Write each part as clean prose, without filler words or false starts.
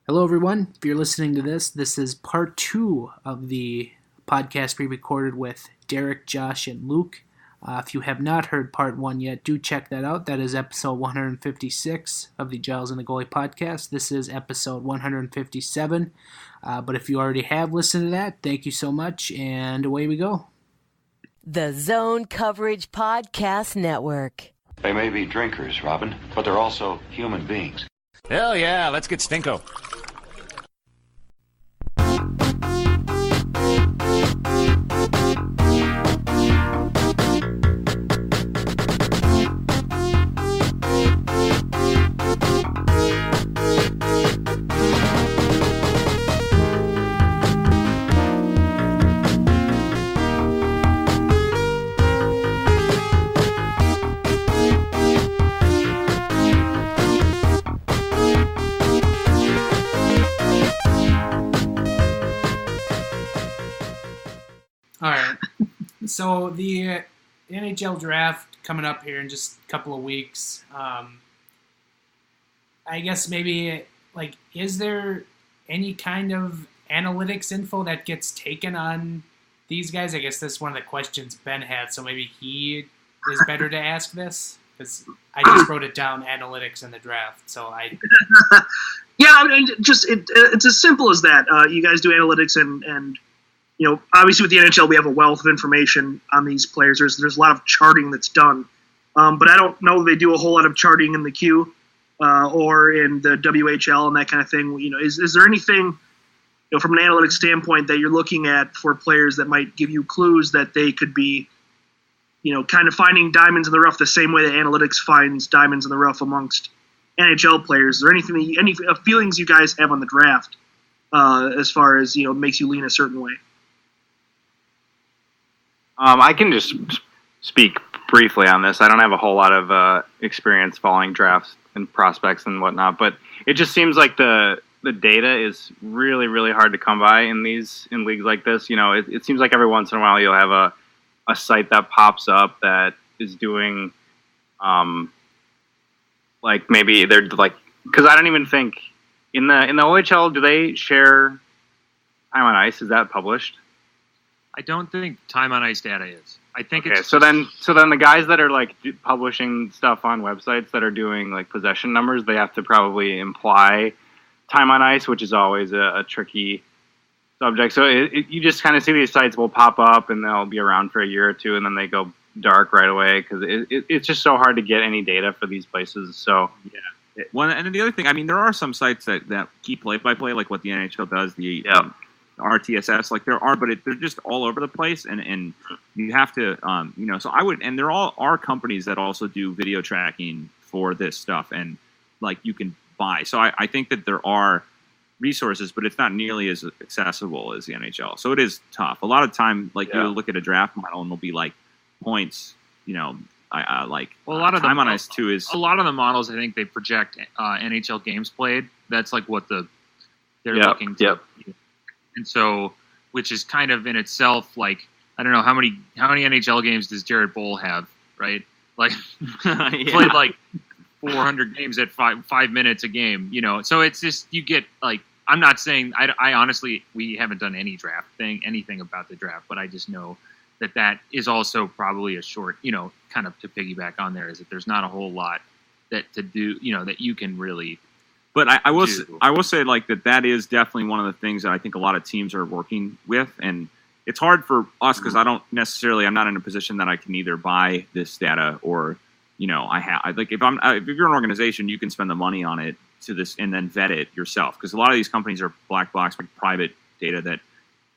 Hello, everyone. If you're listening to this is part 2 of the podcast we recorded with Derek, Josh, and Luke. If you have not heard part 1 yet, do check that out. That is episode 156 of the Giles and the Goalie podcast. This is episode 157. But if you already have listened to that, thank you so much, and away we go. The Zone Coverage Podcast Network. They may be drinkers, Robin, but they're also human beings. Hell yeah, let's get Stinko. So the NHL draft coming up here in just a couple of weeks. I guess maybe, is there any kind of analytics info that gets taken on these guys? I guess that's one of the questions Ben had, so maybe he is better to ask this, because I just wrote it down, analytics in the draft, so I... Yeah, I mean, it's as simple as that. You guys do analytics and obviously with the NHL, we have a wealth of information on these players. There's a lot of charting that's done. But I don't know they do a whole lot of charting in the Q or in the WHL and that kind of thing. Is there anything, from an analytics standpoint that you're looking at for players that might give you clues that they could be, kind of finding diamonds in the rough the same way that analytics finds diamonds in the rough amongst NHL players? Is there anything, any feelings you guys have on the draft as far as, makes you lean a certain way? I can just speak briefly on this. I don't have a whole lot of experience following drafts and prospects and whatnot, but it just seems like the data is really, really hard to come by in leagues like this. It seems like every once in a while you'll have a site that pops up that is doing, maybe they're because I don't even think in the OHL, do they share time on ice? Is that published? I don't think time on ice data is. I think okay, it's so then the guys that are publishing stuff on websites that are doing possession numbers, they have to probably imply time on ice, which is always a tricky subject. So you just kind of see these sites will pop up and they'll be around for a year or two and then they go dark right away because it's just so hard to get any data for these places. So yeah. And then the other thing, I mean, there are some sites that keep play-by-play, like what the NHL does. The RTSS, there are, but they're just all over the place, and you have to, So I would, and there all are companies that also do video tracking for this stuff, and you can buy. So I think that there are resources, but it's not nearly as accessible as the NHL. So it is tough. A lot of time, you look at a draft model, and there'll be points. A lot of time on ice too is a lot of the models. I think they project NHL games played. That's what they're looking to. Yep. And so, which is kind of in itself I don't know how many NHL games does Jared Bohl have, right? Played 400 games at 5 minutes a game, So it's just you get I'm not saying I honestly we haven't done anything about the draft, but I just know that is also probably a short, kind of to piggyback on there is that there's not a whole lot that to do, that you can really. But I will say that is definitely one of the things that I think a lot of teams are working with, and it's hard for us because I'm not in a position that I can either buy this data or if you're an organization, you can spend the money on it to this and then vet it yourself, because a lot of these companies are black box, private data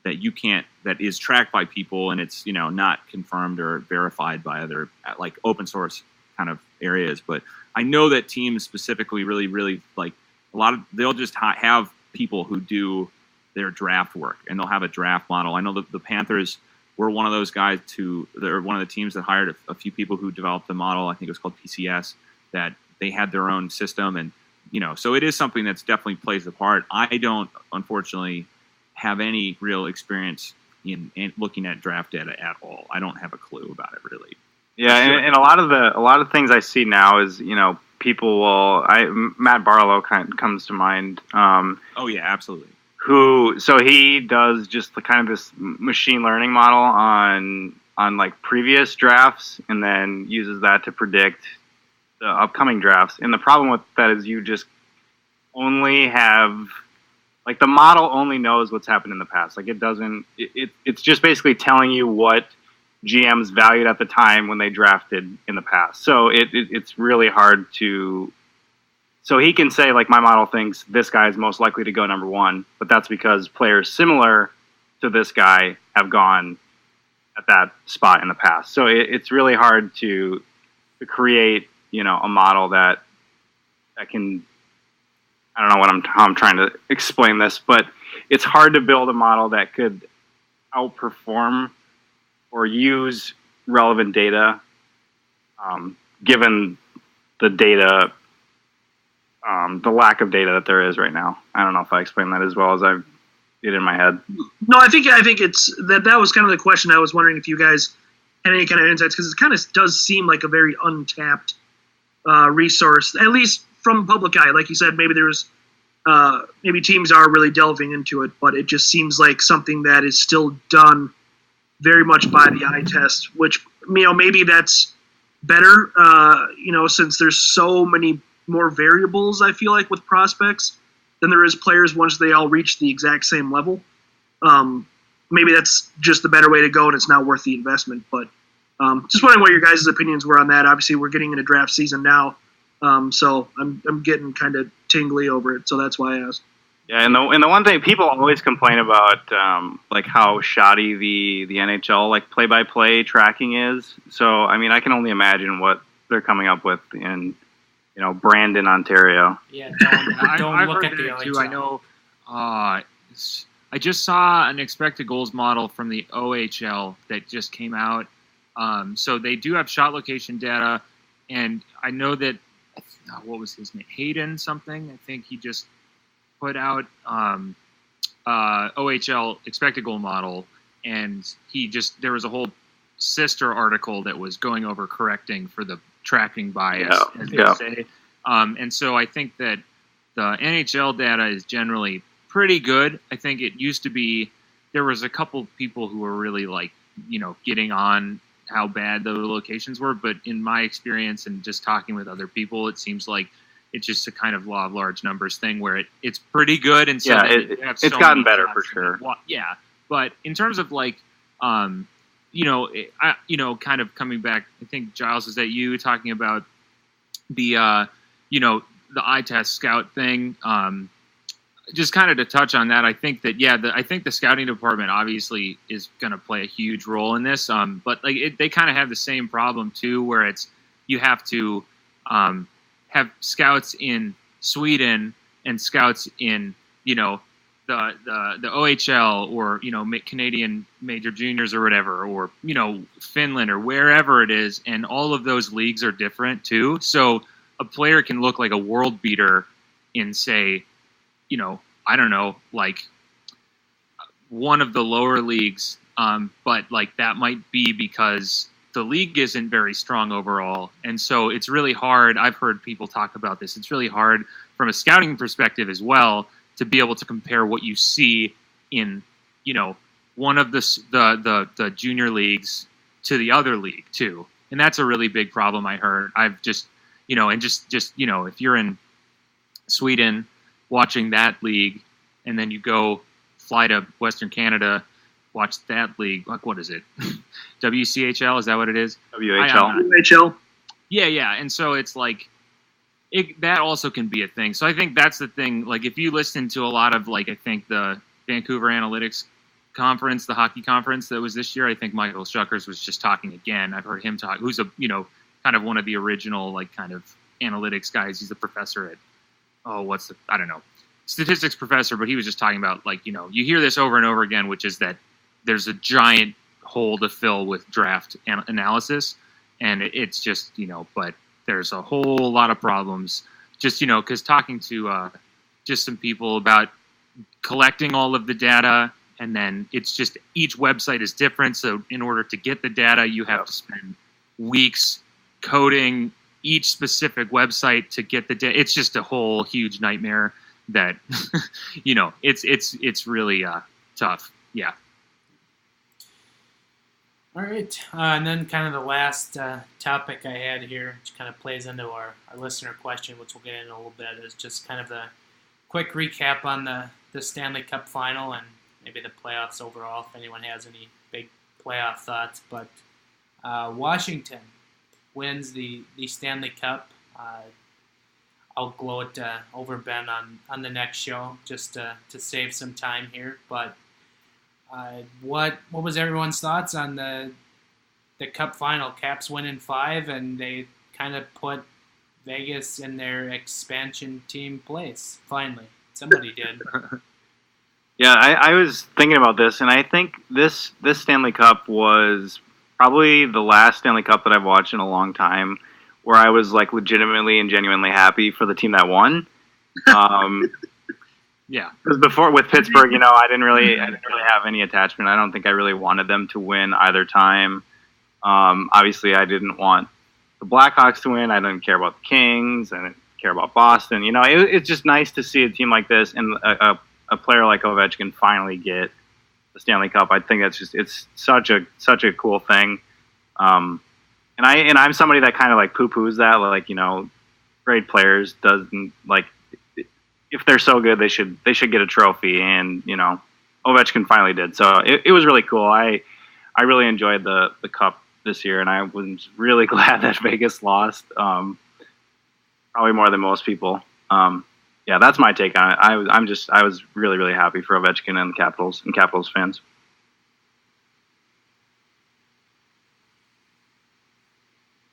that you can't, that is tracked by people and it's not confirmed or verified by other open source kind of areas. But I know that teams specifically really, really they'll just have people who do their draft work, and they'll have a draft model. I know that the Panthers were one of those guys they're one of the teams that hired a few people who developed the model. I think it was called PCS, that they had their own system. And, so it is something that's definitely plays a part. I don't, unfortunately, have any real experience in looking at draft data at all. I don't have a clue about it really. Yeah. And a lot of things I see now is, people will. Matt Barlow comes to mind. Oh yeah, absolutely. So he does just the kind of this machine learning model on like previous drafts, and then uses that to predict the upcoming drafts. And the problem with that is you just only have, like, the model only knows what's happened in the past. Like, it doesn't. It's just basically telling you what GMs valued at the time when they drafted in the past. So it's really hard to. So he can say, like, my model thinks this guy is most likely to go number one, but that's because players similar to this guy have gone at that spot in the past. So it's really hard to create, a model that can. I don't know how I'm trying to explain this, but it's hard to build a model that could outperform or use relevant data, given the data. The lack of data that there is right now. I don't know if I explained that as well as I did in my head. No, I think it's that was kind of the question. I was wondering if you guys had any kind of insights, because it kind of does seem like a very untapped resource, at least from public eye. Like you said, maybe there's maybe teams are really delving into it, but it just seems like something that is still done very much by the eye test, which maybe that's better. Since there's so many more variables, I feel like, with prospects than there is players once they all reach the exact same level. Maybe that's just the better way to go, and it's not worth the investment. But just wondering what your guys' opinions were on that. Obviously, we're getting into draft season now, so I'm getting kind of tingly over it. So that's why I asked. Yeah, and the one thing people always complain about, like how shoddy the NHL like play-by-play tracking is. So I can only imagine what they're coming up with in Brandon, Ontario. Yeah, I've look heard at the that OHL. too. I know. I just saw an expected goals model from the OHL that just came out. So they do have shot location data, and I know that what was his name? Hayden something. I think he just put out OHL expected goal model, and there was a whole sister article that was going over correcting for the tracking bias, as they say. And so I think that the NHL data is generally pretty good. I think it used to be, there was a couple people who were really getting on how bad the locations were. But in my experience and just talking with other people, it seems like it's just a kind of law of large numbers thing where it's pretty good. And so it's gotten better for sure. Yeah. But in terms of kind of coming back, I think, Giles, is that you talking about the eye test scout thing? Just kind of to touch on that, I think that, I think the scouting department obviously is going to play a huge role in this. But they kind of have the same problem too, where you have to have scouts in Sweden and scouts in, the OHL or Canadian major juniors or whatever, or Finland or wherever it is, and all of those leagues are different too. So a player can look like a world beater in, say, I don't know, like one of the lower leagues, but that might be because the league isn't very strong overall, and so it's really hard. I've heard people talk about this. It's really hard from a scouting perspective as well to be able to compare what you see in, one of the junior leagues to the other league too. And that's a really big problem I heard. I've just, and just if you're in Sweden watching that league and then you go fly to Western Canada, watch that league, what is it? WCHL, is that what it is? WHL. Yeah. And so it's that also can be a thing. So I think that's the thing. If you listen to a lot of, I think the Vancouver Analytics Conference, the hockey conference that was this year, I think Michael Schuckers was just talking again. I've heard him talk, who's kind of one of the original, kind of analytics guys. He's a professor at, I don't know, statistics professor, but he was just talking about, you hear this over and over again, which is that there's a giant hole to fill with draft analysis. And it's just, but there's a whole lot of problems just, because talking to just some people about collecting all of the data, and then it's just each website is different. So in order to get the data, you have to spend weeks coding, each specific website to get it's just a whole huge nightmare that, it's really tough. Yeah. All right. And then kind of the last topic I had here, which kind of plays into our listener question, which we'll get into a little bit, is just kind of the quick recap on the Stanley Cup final and maybe the playoffs overall, if anyone has any big playoff thoughts. But Washington wins the Stanley Cup. I'll gloat over Ben on the next show just to save some time here. But what was everyone's thoughts on the Cup final? Caps win in 5, and they kind of put Vegas in their expansion team place. Finally, somebody did. Yeah, I was thinking about this, and I think this Stanley Cup was probably the last Stanley Cup that I've watched in a long time where I was like legitimately and genuinely happy for the team that won. Yeah, because before with Pittsburgh, I didn't really have any attachment. I don't think I really wanted them to win either time. Obviously, I didn't want the Blackhawks to win. I didn't care about the Kings. I didn't care about Boston. It's just nice to see a team like this and a player like Ovechkin finally get the Stanley Cup. I think it's such a cool thing. And I'm somebody that kind of like poo-poos that, like, great players doesn't like, if they're so good, they should get a trophy, and Ovechkin finally did. So it was really cool. I really enjoyed the Cup this year, and I was really glad that Vegas lost. Probably more than most people. Yeah, that's my take on it. I was really, really happy for Ovechkin and Capitals fans.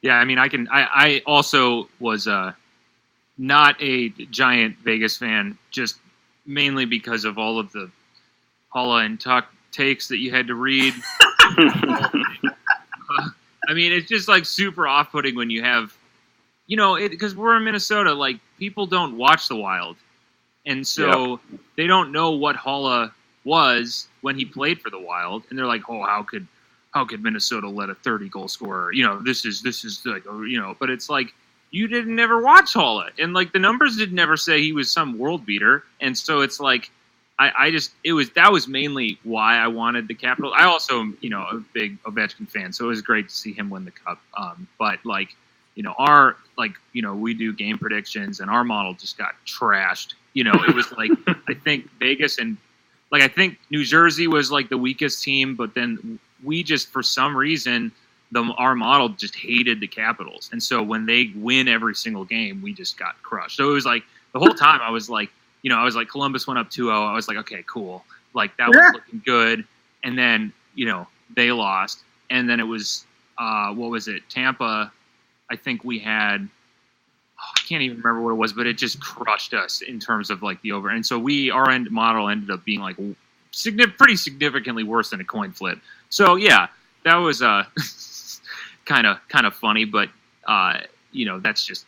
Yeah, I mean, I also was not a giant Vegas fan, just mainly because of all of the Paula and Tuck takes that you had to read. I mean, it's just like super off-putting when you have, because we're in Minnesota, like people don't watch the Wild, and so they don't know what Haula was when he played for the Wild, and they're like, oh, how could Minnesota let a 30-goal scorer? This is like, but it's like, you didn't never watch Haula, and like the numbers did never say he was some world beater, and so it's like, that was mainly why I wanted the Capitals. I also am, a big Ovechkin fan, so it was great to see him win the Cup. But like, we do game predictions, and our model just got trashed. It was like, I think Vegas and I think New Jersey was like the weakest team, but then we just, for some reason, our model just hated the Capitals. And so when they win every single game, we just got crushed. So it was like, the whole time I was like, Columbus went up 2-0. I was like, okay, cool. Like, that was looking good. And then, they lost. And then it was, what was it? Tampa, I think we had, I can't even remember what it was, but it just crushed us in terms of like the over. And so our model ended up being like pretty significantly worse than a coin flip. So yeah, that was kind of funny, but that's just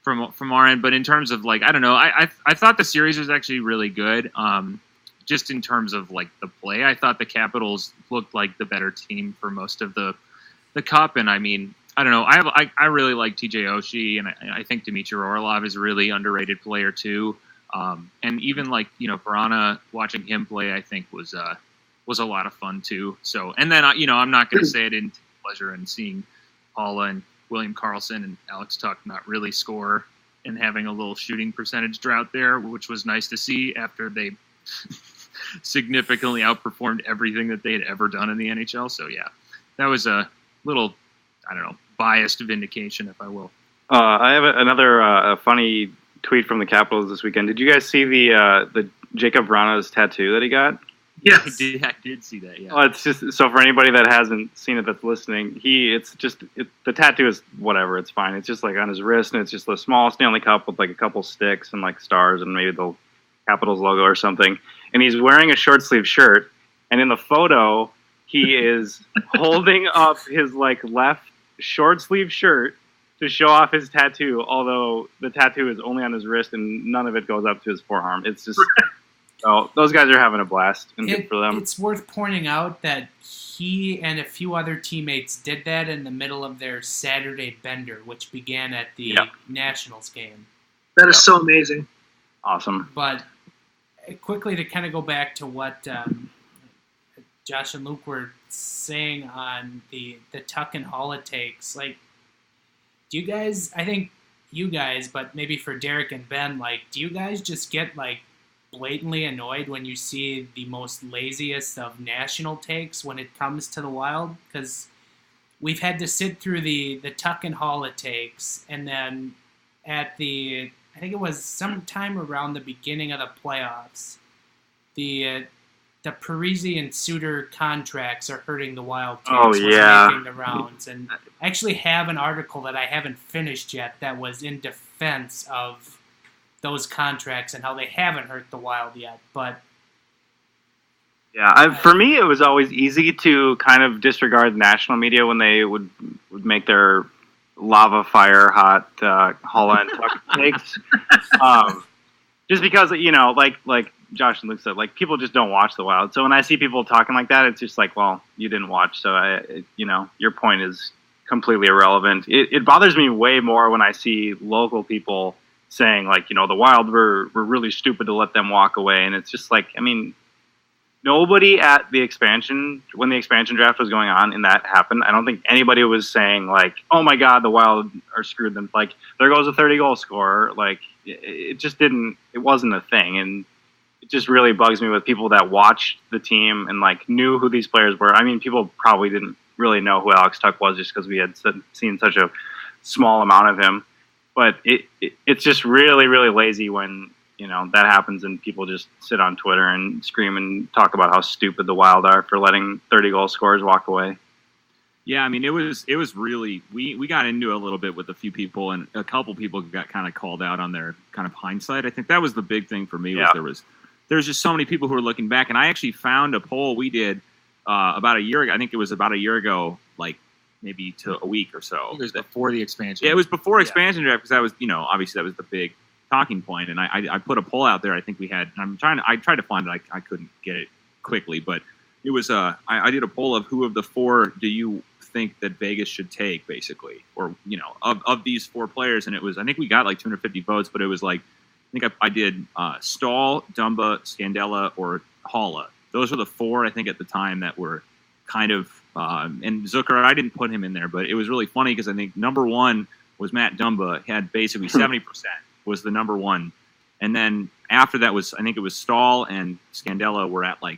from our end. But in terms of like, I don't know, I thought the series was actually really good. Just in terms of like the play, I thought the Capitals looked like the better team for most of the Cup. And I mean, I don't know, I really like TJ Oshie, and I think Dmitry Orlov is a really underrated player too. And even like, Verana, watching him play, I think was a lot of fun too. So, and then I'm not going to say I didn't take pleasure in seeing Paula and William Karlsson and Alex Tuch not really score and having a little shooting percentage drought there, which was nice to see after they significantly outperformed everything that they had ever done in the NHL. So yeah, that was a little, I don't know, biased vindication, if I will. I have another funny tweet from the Capitals this weekend. Did you guys see the Jacob Vrana's tattoo that he got? Yes, I did see that. Yeah. Well, it's just so for anybody that hasn't seen it that's listening, the tattoo is whatever. It's fine. It's just like on his wrist, and it's just a small Stanley Cup with like a couple sticks and like stars and maybe the Capitals logo or something. And he's wearing a short sleeve shirt, and in the photo, he is holding up his like left short sleeve shirt to show off his tattoo. Although the tattoo is only on his wrist, and none of it goes up to his forearm. It's just. So those guys are having a blast, and good for them. It's worth pointing out that he and a few other teammates did that in the middle of their Saturday bender, which began at the Nationals game. That is so amazing. Awesome. But quickly to kind of go back to what Josh and Luke were saying on the Tuck and Holla takes, like, do you guys, I think you guys, but maybe for Derek and Ben, like, do you guys just get, like, blatantly annoyed when you see the most laziest of national takes when it comes to the Wild? Because we've had to sit through the Tuck and Holla takes, and then at the, I think it was sometime around the beginning of the playoffs, the Parisi and Suter contracts are hurting the Wild takes making the rounds. And I actually have an article that I haven't finished yet that was in defense of those contracts and how they haven't hurt the Wild yet. But for me, it was always easy to kind of disregard the national media when they would make their lava fire hot Holla and Tuck takes. Just because, like Josh and Luke said, like, people just don't watch the Wild. So when I see people talking like that, it's just like, well, you didn't watch, so your point is completely irrelevant. It bothers me way more when I see local people saying, like, the Wild were really stupid to let them walk away, and it's just like, I mean, nobody at the expansion, when the expansion draft was going on and that happened, I don't think anybody was saying, like, oh my God, the Wild are screwed them. Like, there goes a 30-goal scorer. Like, it just didn't, it wasn't a thing. And it just really bugs me with people that watched the team and, like, knew who these players were. I mean, people probably didn't really know who Alex Tuck was just because we had seen such a small amount of him. But it's just really, really lazy when, that happens and people just sit on Twitter and scream and talk about how stupid the Wild are for letting 30-goal scorers walk away. Yeah, I mean, it was really, we got into it a little bit with a few people, and a couple people got kind of called out on their kind of hindsight. I think that was the big thing for me. Was there was just so many people who were looking back, and I actually found a poll we did about a year ago. I think it was about a year ago, like maybe to a week or so. It was before the expansion. Yeah, it was before expansion draft, because that was, obviously that was the big talking point, and I put a poll out there. I think we had. I tried to find it. I couldn't get it quickly, but it was. I did a poll of who of the four do you think that Vegas should take, basically, or of these four players, and it was. I think we got like 250 votes, but it was like I think I did Stahl, Dumba, Scandella, or Holla. Those were the four I think at the time that were kind of. And Zucker, I didn't put him in there, but it was really funny because I think number one was Matt Dumba, had basically 70% was the number one. And then after that was, I think it was Stahl and Scandella were at like,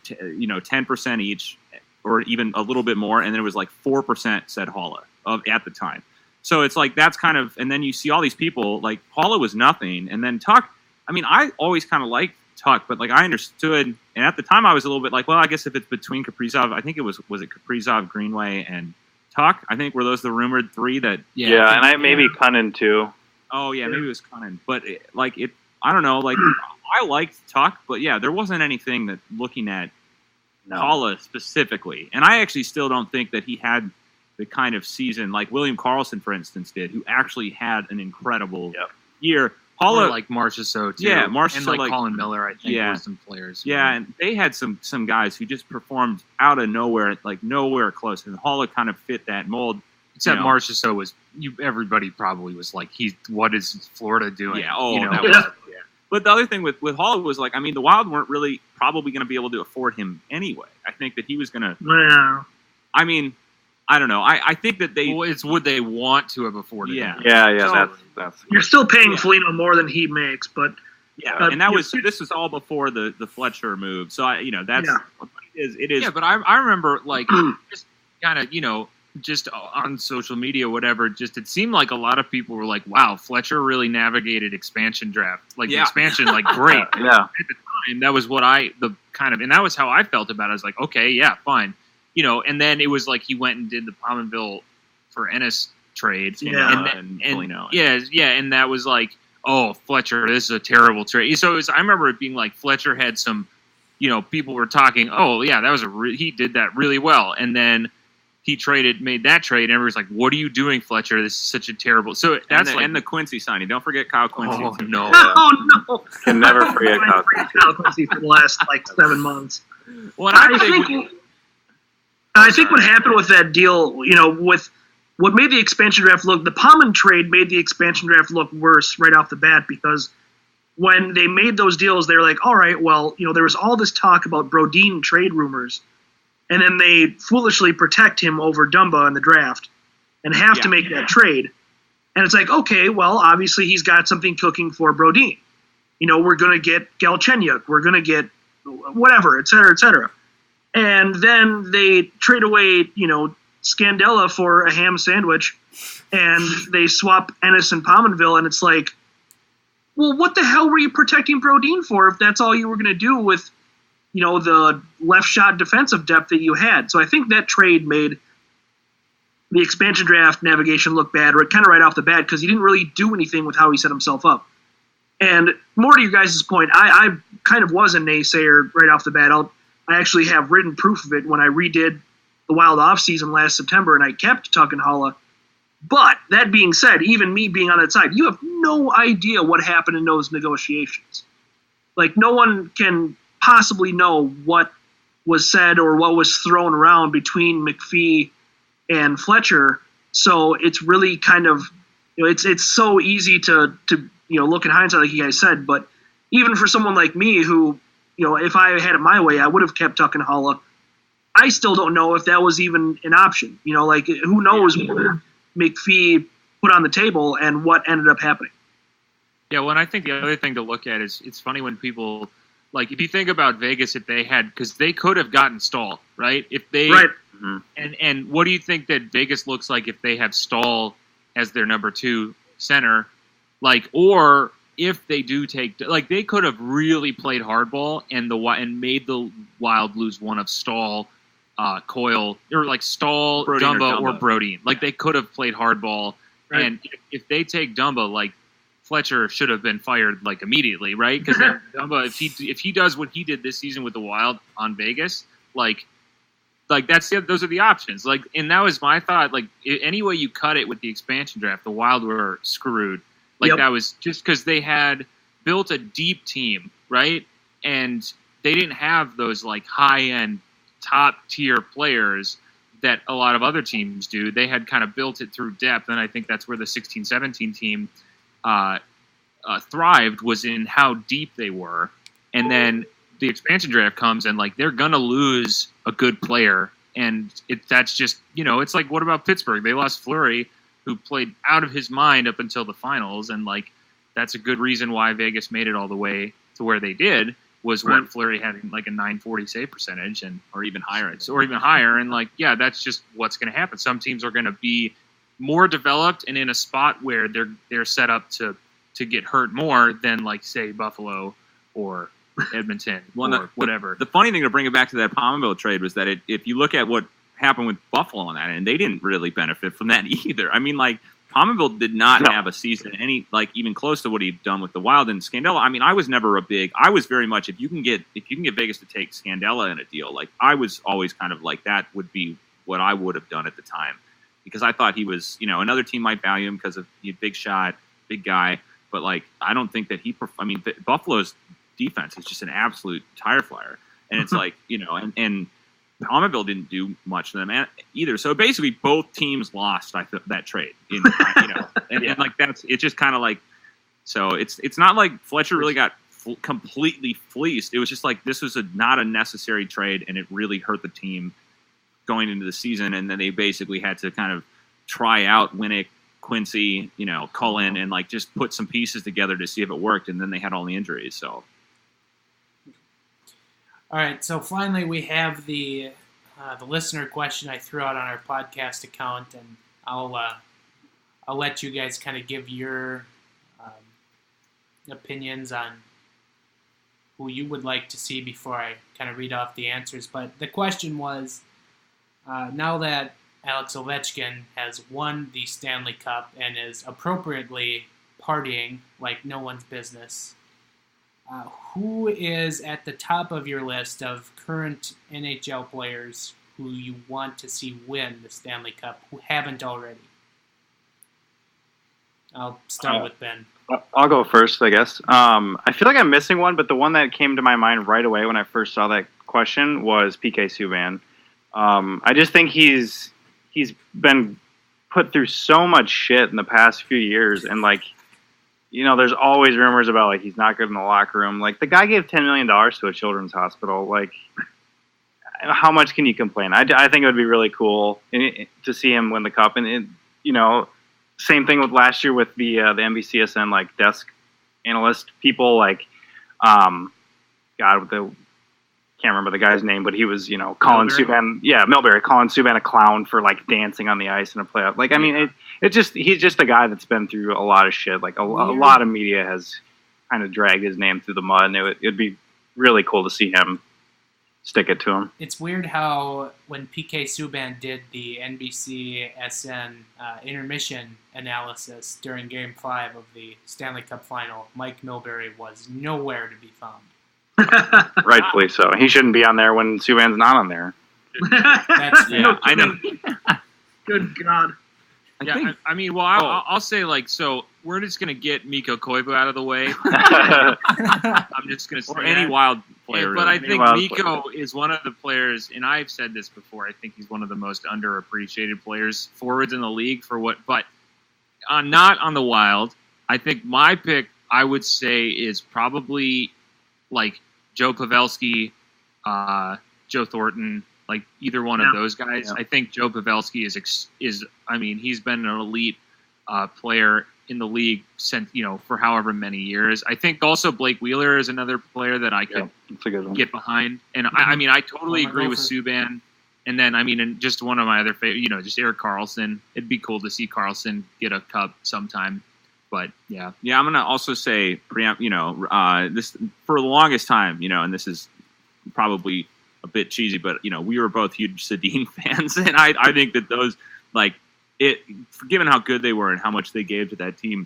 10% each or even a little bit more. And then it was like 4% said Holla at the time. So it's like, that's kind of, and then you see all these people, like Holla was nothing. And then Tuck, I mean, I always kind of liked Tuck, but like I understood, and at the time I was a little bit like, well, I guess if it's between Kaprizov, I think it was it Kaprizov, Greenway, and Tuck? I think were those the rumored three that? Yeah, and maybe Cunnin too. Oh yeah, maybe it was Cunnin, but I don't know, like I liked Tuck, but yeah, there wasn't anything that looking at Holla specifically, and I actually still don't think that he had the kind of season like William Karlsson, for instance, did, who actually had an incredible year. Holla, like Marchessault too. Yeah, Marchessault, and like Colin Miller, I think, were some players. Yeah, and they had some guys who just performed out of nowhere, like nowhere close. And Holla kind of fit that mold. Except Marchessault was, everybody probably was like, what is Florida doing? Yeah, But the other thing with Holla was like, I mean, the Wild weren't really probably going to be able to afford him anyway. I think that he was going to. Yeah. I mean, I don't know. I think that they. Well, it's would they want to have afforded him? Yeah. That's. You're still paying Foligno more than he makes, but. Yeah, and this was all before the Fletcher move. So that's it is. Yeah, but I remember like just kind of just on social media, whatever. Just it seemed like a lot of people were like, "Wow, Fletcher really navigated expansion draft, the expansion, like great." Yeah. At the time, that was what and that was how I felt about it. I was like, "Okay, yeah, fine." And then it was like he went and did the Pominville for Ennis trade. And that was like, oh, Fletcher, this is a terrible trade. So I remember it being like Fletcher had some, people were talking, oh, yeah, that was he did that really well. And then he made that trade, and everyone's like, "What are you doing, Fletcher? This is such a terrible." So that's and the Quincy signing. Don't forget Kyle Quincy. Oh no! Oh no! Can never forget Kyle Quincy for the last 7 months. Well, I think what happened with that deal, with what made the expansion draft look, the Palman trade made the expansion draft look worse right off the bat, because when they made those deals, they were like, all right, well, there was all this talk about Brodin trade rumors, and then they foolishly protect him over Dumba in the draft and have to make that trade. And it's like, okay, well, obviously he's got something cooking for Brodin. We're going to get Galchenyuk. We're going to get whatever, et cetera, et cetera. And then they trade away, Scandella for a ham sandwich, and they swap Ennis and Pominville, and it's like, well, what the hell were you protecting Brodin for if that's all you were going to do with, the left shot defensive depth that you had? So I think that trade made the expansion draft navigation look bad, kind of right off the bat, because he didn't really do anything with how he set himself up. And more to you guys' point, I kind of was a naysayer right off the bat. I actually have written proof of it when I redid the Wild offseason last September, and I kept Tuck and Holla. But that being said, even me being on that side, you have no idea what happened in those negotiations. Like, no one can possibly know what was said or what was thrown around between McPhee and Fletcher. So it's really kind of, it's so easy to look in hindsight, like you guys said. But even for someone like me who, if I had it my way, I would have kept Tuck and Holla. I still don't know if that was even an option. Who knows what McPhee put on the table and what ended up happening. Yeah, well, and I think the other thing to look at is it's funny when people, like, if you think about Vegas, if they had, because they could have gotten Stahl, right? If they, right. And what do you think that Vegas looks like if they have Stahl as their number 2 center? Like, or if they do take, like, they could have really played hardball and made the Wild lose one of Stahl, Coyle, or like Stahl, Dumba, or Brodin. Like, they could have played hardball, right. And if they take Dumba, like, Fletcher should have been fired like immediately, right? Because Dumba, if he does what he did this season with the Wild on Vegas, like those are the options. Like, and that was my thought. Like, any way you cut it with the expansion draft, the Wild were screwed. Like, that was just because they had built a deep team, right? And they didn't have those like high end, top tier players that a lot of other teams do. They had kind of built it through depth, and I think that's where the 16-17 team thrived, was in how deep they were. And then the expansion draft comes, and like, they're gonna lose a good player, and that's just, it's like, what about Pittsburgh? They lost Fleury, who played out of his mind up until the finals, and like, that's a good reason why Vegas made it all the way to where they did, was what Fleury had like a .940 save percentage, or even higher, and like, yeah, that's just what's going to happen. Some teams are going to be more developed and in a spot where they're set up to get hurt more than, like, say, Buffalo or Edmonton or whatever. The funny thing, to bring it back to that Pominville trade, was that if you look at what happened with Buffalo on that, and they didn't really benefit from that either. I mean, like, Pominville did not have a season even close to what he'd done with the Wild. And Scandella, I mean, I was very much, if you can get Vegas to take Scandella in a deal, like, I was always kind of like, that would be what I would have done at the time, because I thought he was, another team might value him because of the big shot, big guy, but like, I don't think that Buffalo's defense is just an absolute tire flyer, and it's like, and Pominville didn't do much to them either. So basically, both teams lost that trade. And like, it's just kind of like, so it's not like Fletcher really got completely fleeced. It was just like, this was not a necessary trade, and it really hurt the team going into the season. And then they basically had to kind of try out Winnick, Quincy, Cullen, and like just put some pieces together to see if it worked. And then they had all the injuries. So. All right, so finally we have the listener question I threw out on our podcast account, and I'll let you guys kind of give your opinions on who you would like to see before I kind of read off the answers. But the question was, now that Alex Ovechkin has won the Stanley Cup and is appropriately partying like no one's business, who is at the top of your list of current NHL players who you want to see win the Stanley Cup who haven't already? I'll start with Ben. I'll go first, I guess. I feel like I'm missing one, but the one that came to my mind right away when I first saw that question was PK Subban. I just think he's been put through so much shit in the past few years, and like, you know, there's always rumors about like he's not good in the locker room. Like the guy gave $10 million to a children's hospital. Like, how much can you complain? I think it would be really cool to see him win the cup, and you know. Same thing with last year with the NBCSN like desk analyst people like can't remember the guy's name, but he was, you know, calling Subban, Milbury, calling Subban a clown for like dancing on the ice in a playoff. Like, I mean, he's just a guy that's been through a lot of shit. Like a lot of media has kind of dragged his name through the mud, and it'd be really cool to see him stick it to him. It's weird how when PK Subban did the NBCSN intermission analysis during Game 5 of the Stanley Cup Final, Mike Milbury was nowhere to be found. Rightfully so. He shouldn't be on there when Subban's not on there. That's Yeah, I know. Good God. I mean, well, I'll say, like, so we're just going to get Mikko Koivu out of the way. I'm just going to say or any wild player. But I think Mikko player. is one of the players, and I've said this before, I think he's one of the most underappreciated players, forwards in the league for what, but not on the Wild. I think my pick, I would say, is probably, like, Joe Pavelski, Joe Thornton, like either one of those guys. Yeah. I think Joe Pavelski is I mean, he's been an elite player in the league since, you know, for however many years. I think also Blake Wheeler is another player that I could get behind. And I mean, I totally agree with Subban. And then, I mean, and just one of my other favorite, you know, just Erik Karlsson. It'd be cool to see Karlsson get a cup sometime. But yeah, I'm gonna also say, you know, this for the longest time, you know, and this is probably a bit cheesy, but you know, we were both huge Sedin fans, and I think that those, like, given how good they were and how much they gave to that team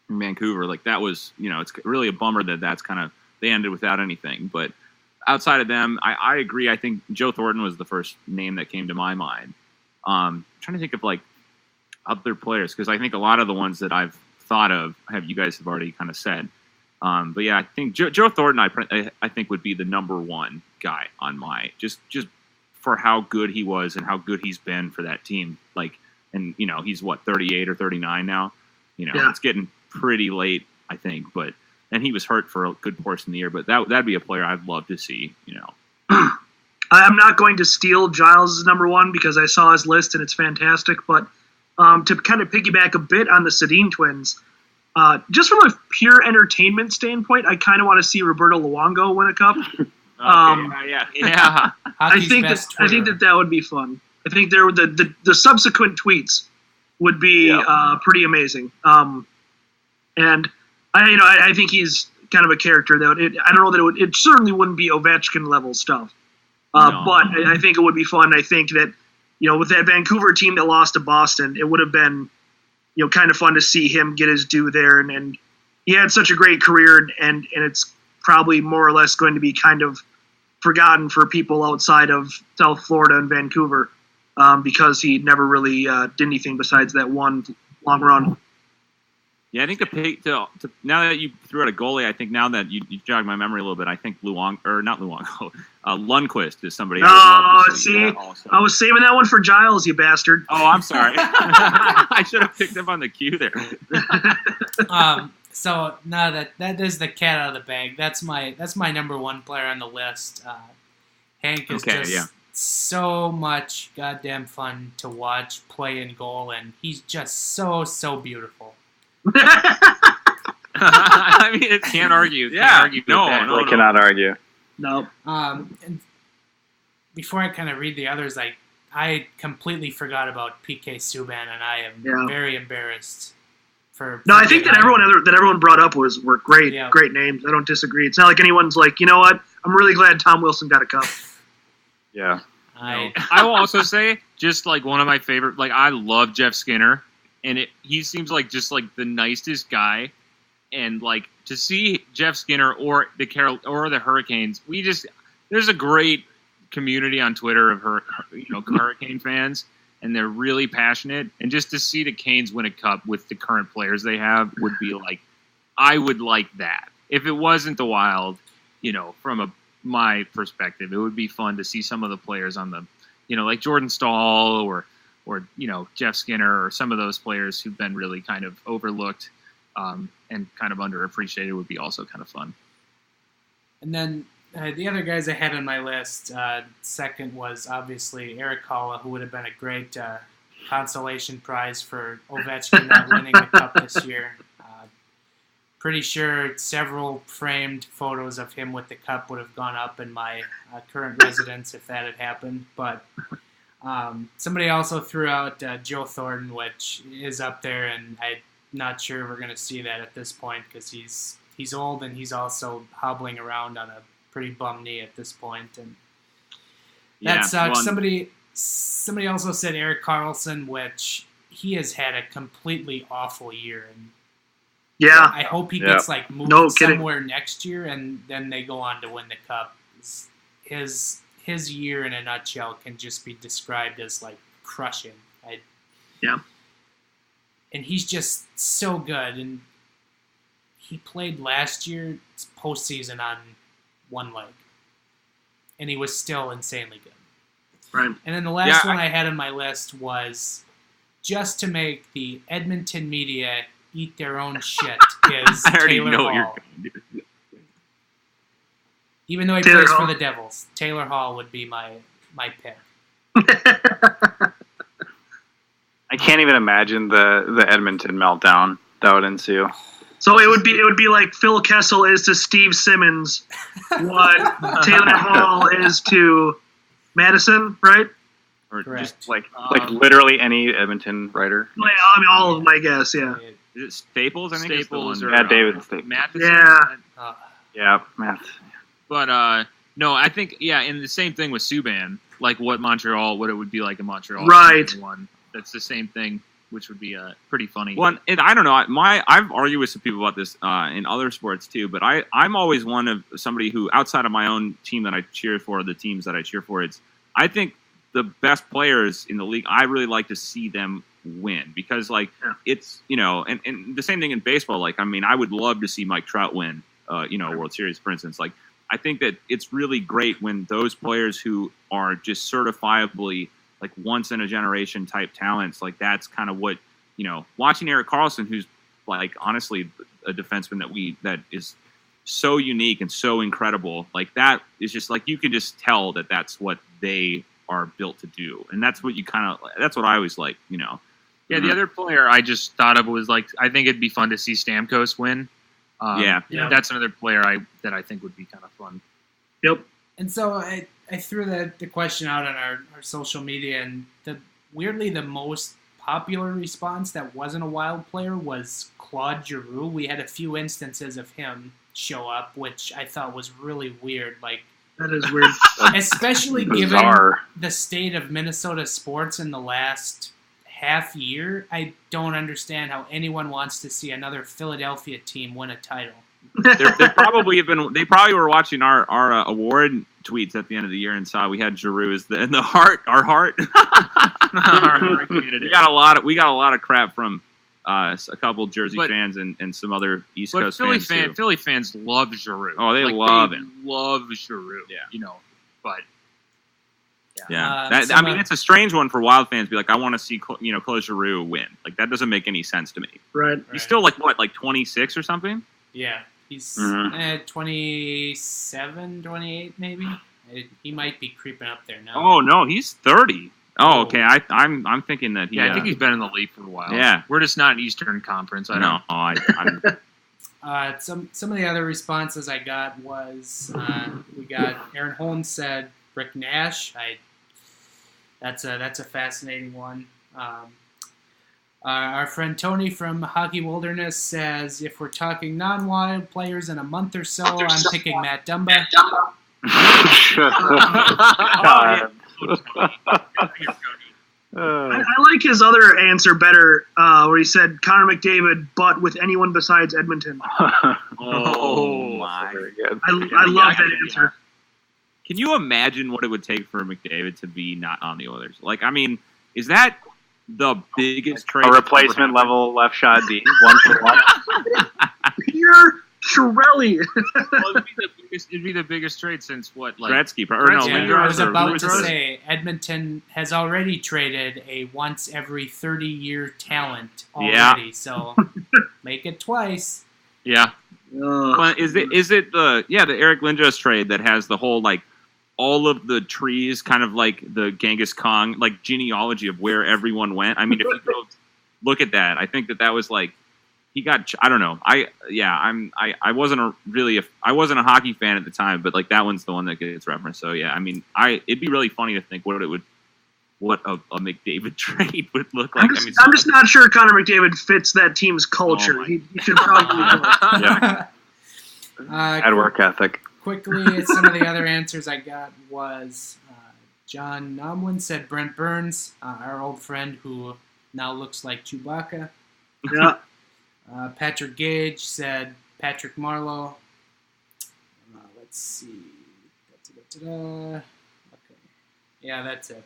in Vancouver, like that was, you know, it's really a bummer that that's kind of they ended without anything. But outside of them, I agree. I think Joe Thornton was the first name that came to my mind. Trying to think of like other players, because I think a lot of the ones that I've thought of, you guys have already kind of said. But yeah, I think Joe Thornton, I think would be the number one guy on my just for how good he was and how good he's been for that team. Like, and you know, he's what, 38 or 39 now. You know, It's getting pretty late, I think. But and he was hurt for a good portion of the year. But that'd be a player I'd love to see. You know, I'm not going to steal Giles' number one because I saw his list and it's fantastic. But to kind of piggyback a bit on the Sedin twins. Just from a pure entertainment standpoint, I kind of want to see Roberto Luongo win a cup. Yeah. I think that would be fun. I think the subsequent tweets would be pretty amazing. And I think he's kind of a character that I don't know that it certainly wouldn't be Ovechkin level stuff. No. But I think it would be fun. I think that, you know, with that Vancouver team that lost to Boston, it would have been, you know, kind of fun to see him get his due there. And he had such a great career, and it's probably more or less going to be kind of forgotten for people outside of South Florida and Vancouver because he never really did anything besides that one long run. Yeah, I think now that you threw out a goalie, I think now that you jogged my memory a little bit, I think Lundqvist is somebody. Oh, see, I was saving that one for Giles, you bastard. Oh, I'm sorry. I should have picked up on the cue there. So now that is the cat out of the bag. That's my number one player on the list. Hank is so much goddamn fun to watch play in goal, and he's just so beautiful. I mean, it can't argue. I cannot argue. No. And before I kind of read the others, I completely forgot about PK Subban, and I am very embarrassed. I think that everyone brought up were great names. I don't disagree. It's not like anyone's like, you know what? I'm really glad Tom Wilson got a cup. Yeah. I will also say, just like one of my favorite, like I love Jeff Skinner. And he seems like just like the nicest guy, and like to see Jeff Skinner or the Hurricanes, there's a great community on Twitter of Hurricane fans, and they're really passionate. And just to see the Canes win a cup with the current players they have would be like, I would like that. If it wasn't the Wild, from my perspective, it would be fun to see some of the players on the, like Jordan Stahl or Jeff Skinner or some of those players who've been really kind of overlooked and kind of underappreciated would be also kind of fun. And then the other guys I had on my list, second was obviously Eric Halla, who would have been a great consolation prize for Ovechkin not winning the cup this year. Pretty sure several framed photos of him with the cup would have gone up in my current residence if that had happened. But somebody also threw out Joe Thornton, which is up there, and I'm not sure we're going to see that at this point because he's old and he's also hobbling around on a pretty bum knee at this point, and that sucks. Somebody also said Erik Karlsson, which he has had a completely awful year, and I hope he gets moved somewhere next year, and then they go on to win the cup. His year in a nutshell can just be described as like crushing. And he's just so good, and he played last year's postseason on one leg, and he was still insanely good. Right. And then the last one I had on my list was just to make the Edmonton media eat their own shit is Taylor Hall. Even though he plays for the Devils, Taylor Hall would be my pick. I can't even imagine the Edmonton meltdown that would ensue. So it would be like Phil Kessel is to Steve Simmons what Taylor Hall is to Madison, right? Or correct. Just like literally any Edmonton writer. I mean, all of them, I guess. Yeah. Is it Staples? I think Staples or David Staples. Matt. But no, I think and the same thing with Subban, like what it would be like in Montreal. Right. One. That's the same thing, which would be pretty funny. Well, and I don't know. I've argued with some people about this in other sports too, but I'm always one of somebody who, outside of my own team that I cheer for, the teams that I cheer for, I think the best players in the league, I really like to see them win because it's, and the same thing in baseball. I would love to see Mike Trout win, World Series, for instance. I think that it's really great when those players who are just certifiably once in a generation type talents, that's kind of what, watching Erik Karlsson, who's honestly a defenseman that is so unique and so incredible, that is just you can just tell that that's what they are built to do. And that's what that's what I always like, Yeah. The other player I just thought of was I think it'd be fun to see Stamkos win. That's another player that I think would be kind of fun. Yep. And so I threw the question out on our social media, and weirdly the most popular response that wasn't a Wild player was Claude Giroux. We had a few instances of him show up, which I thought was really weird. That is weird. Especially given the state of Minnesota sports in the last half year, I don't understand how anyone wants to see another Philadelphia team win a title. They probably were watching our award tweets at the end of the year and saw we had Giroux as our heart. We got a lot of crap from a couple Jersey fans and some other East Coast fans too. Philly fans love Giroux. Oh, they love him. Love Giroux. Yeah. But yeah. It's a strange one for Wild fans to be I want to see Claude Giroux win. That doesn't make any sense to me. Right. He's still 26 or something. Yeah. He's 27, 28 maybe. He might be creeping up there now. Oh no, he's 30. Oh, okay. I'm thinking that he. Yeah, I think he's been in the league for a while. Yeah, we're just not Eastern Conference. I'm some of the other responses I got was we got Aaron Holmes said Rick Nash. That's a fascinating one. Our friend Tony from Hockey Wilderness says, if we're talking non-Wild players in a month or so, I'm picking Matt Dumba. I like his other answer better, where he said Connor McDavid, but with anyone besides Edmonton. Oh my! Very good. I love that answer. Can you imagine what it would take for McDavid to be not on the Oilers? Like, I mean, is that the biggest trade? A replacement level left shot D, 1 for 1. Pierre Chiarelli. Well, it'd be the biggest trade since what? Like Gretzky, or no? Gretzky. I was about to Lindros? say Edmonton has already traded a once every 30-year talent already, so make it twice. Yeah. But is it the Eric Lindros trade that has the whole like all of the trees, kind of like the Genghis Khan like genealogy of where everyone went? I mean, if you go look at that, I think that was like he got. I don't know. I wasn't I wasn't a hockey fan at the time, but like that one's the one that gets referenced. So yeah, I mean, it'd be really funny to think what a McDavid trade would look like. I'm just not sure Connor McDavid fits that team's culture. He should probably Yeah. Bad work ethic. Quickly, some of the other answers I got was John Nomlin said Brent Burns, our old friend who now looks like Chewbacca. Yeah. Patrick Gage said Patrick Marleau. Let's see. Okay. Yeah, that's it.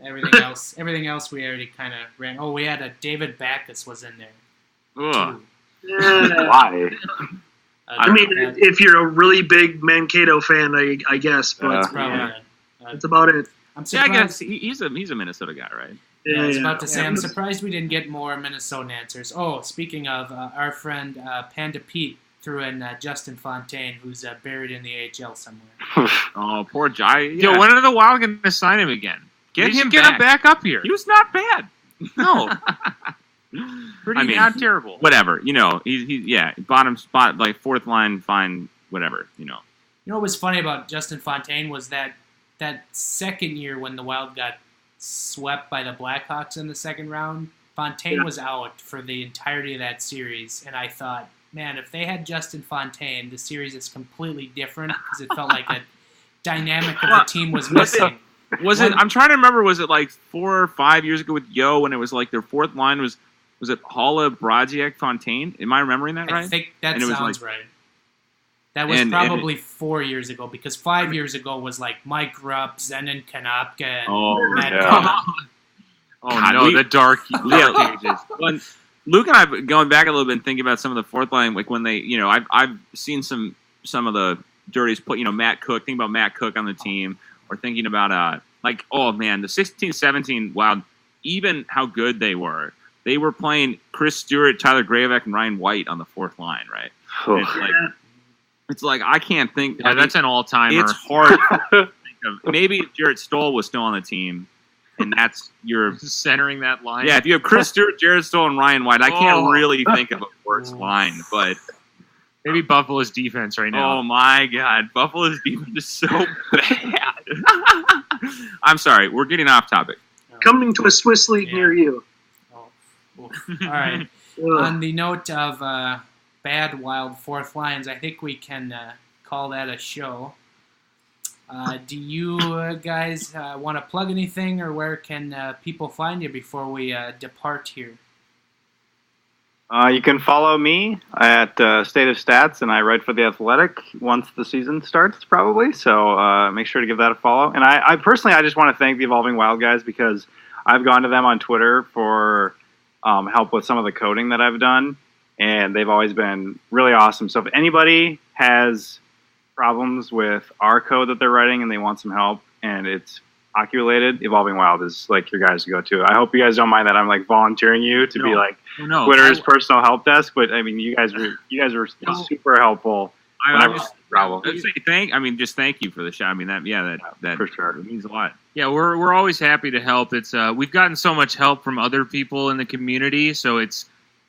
Everything else we already kind of ran. Oh, we had a David Backus was in there. Ugh. Why? I mean, if you're a really big Mankato fan, I guess, but That's probably it. that's about it. I'm Yeah, surprised. I guess he's a Minnesota guy, right? Yeah, I was about to say, I'm surprised we didn't get more Minnesotan answers. Oh, speaking of, our friend Panda Pete threw in Justin Fontaine, who's buried in the AHL somewhere. Oh, poor Jai. Yo, when are the Wild going to sign him again? Get him back up here. He was not bad. No. Pretty not terrible. Whatever, he bottom spot, like fourth line, fine, whatever, You know what was funny about Justin Fontaine was that second year when the Wild got swept by the Blackhawks in the second round, Fontaine was out for the entirety of that series, and I thought, man, if they had Justin Fontaine, the series is completely different because it felt like a dynamic of the team was missing. I'm trying to remember, was it like 4 or 5 years ago with Yo when it was like their fourth line was it Hala, Brodziak, Fontaine? Am I remembering that right? I think that And it was sounds like- right. That was probably 4 years ago, because 5 years ago was like Mike Rupp, Zenon Kanopka, and Matt Cullen. Oh, the dark ages. When Luke and I have been going back a little bit and thinking about some of the fourth line, like when they, I've seen some of the dirties put, Matt Cook, thinking about Matt Cook on the team, or thinking about, oh man, the 16-17 Wild, even how good they were playing Chris Stewart, Tyler Graveck, and Ryan White on the fourth line, right? It's like I can't think. Yeah, that's an all-timer. It's hard to think of. Maybe if Jarrett Stoll was still on the team, and that's your centering that line. Yeah, if you have Chris Stewart, Jarrett Stoll, and Ryan White, I can't really think of a worse line. But maybe Buffalo's defense right now. Oh my God, Buffalo's defense is so bad. I'm sorry, we're getting off topic. Coming to a Swiss league near you. All right. On the note of bad Wild fourth lines, I think we can call that a show. Do you guys want to plug anything, or where can people find you before we depart here? You can follow me at State of Stats, and I write for The Athletic once the season starts, probably. So make sure to give that a follow. And I personally, I just want to thank the Evolving Wild guys, because I've gone to them on Twitter for help with some of the coding that I've done, and they've always been really awesome. So if anybody has problems with our code that they're writing and they want some help and it's hockey related, Evolving Wild is like your guys to go to. I hope you guys don't mind that I'm like volunteering you to be like Twitter's personal help desk, but I mean you guys were super helpful. Just thank you for the show. I mean that for sure means a lot. Yeah, we're always happy to help. It's we've gotten so much help from other people in the community, so it's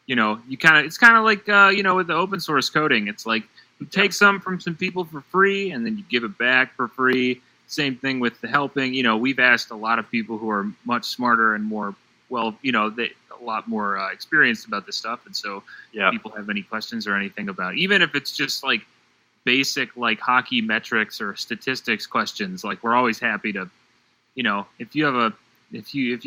it's kind of like with the open source coding. It's like you take some from some people for free and then you give it back for free. Same thing with the helping. We've asked a lot of people who are much smarter and more a lot more experienced about this stuff, and so if people have any questions or anything about it, even if it's just like basic like hockey metrics or statistics questions, like we're always happy to if you have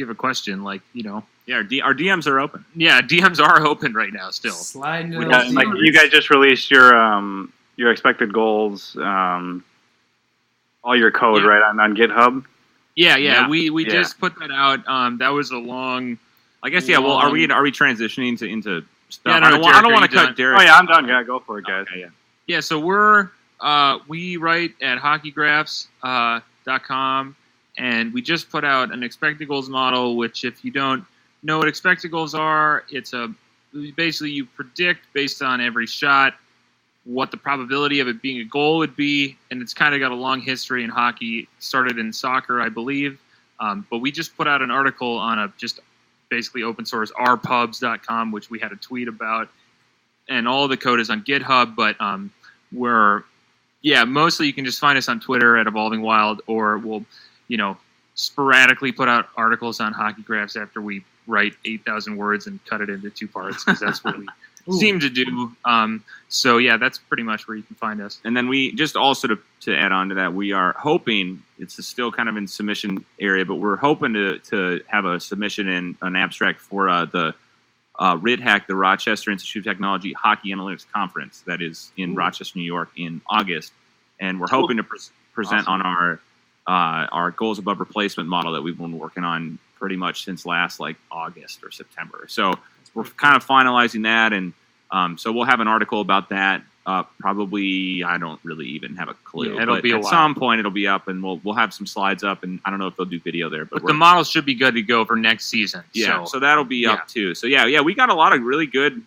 a question, like our DMs are open. Yeah, DMs are open right now still. Slide into and like you guys just released your expected goals all your code right on GitHub. Yeah. We just put that out. That was a long. I guess Well, are we transitioning into stuff? Yeah, I don't want to cut Derek. Oh yeah, I'm done. Yeah, go for it, guys. Okay, Yeah. So we write at hockeygraphs.com, and we just put out an expected goals model. Which, if you don't know what expected goals are, it's basically you predict based on every shot what the probability of it being a goal would be, and it's kind of got a long history in hockey. It started in soccer, I believe, but we just put out an article on just basically open source rpubs.com, which we had a tweet about, and all the code is on GitHub, but mostly you can just find us on Twitter at Evolving Wild, or we'll sporadically put out articles on Hockey Graphs after we write 8,000 words and cut it into 2 parts, because that's what we seem to do. So yeah, that's pretty much where you can find us. And then we just also to add on to that, we are hoping, it's still kind of in submission area, but we're hoping to have a submission in an abstract for the RITHAC, the Rochester Institute of Technology Hockey Analytics Conference that is in Rochester, New York in August. And we're hoping to present on our goals above replacement model that we've been working on pretty much since last August or September. So we're kind of finalizing that, and so we'll have an article about that. Probably, I don't really even have a clue. Yeah, it'll be at some point it'll be up, and we'll have some slides up, and I don't know if they'll do video there, but the model should be good to go for next season. Yeah, so that'll be up too. So yeah, we got a lot of really good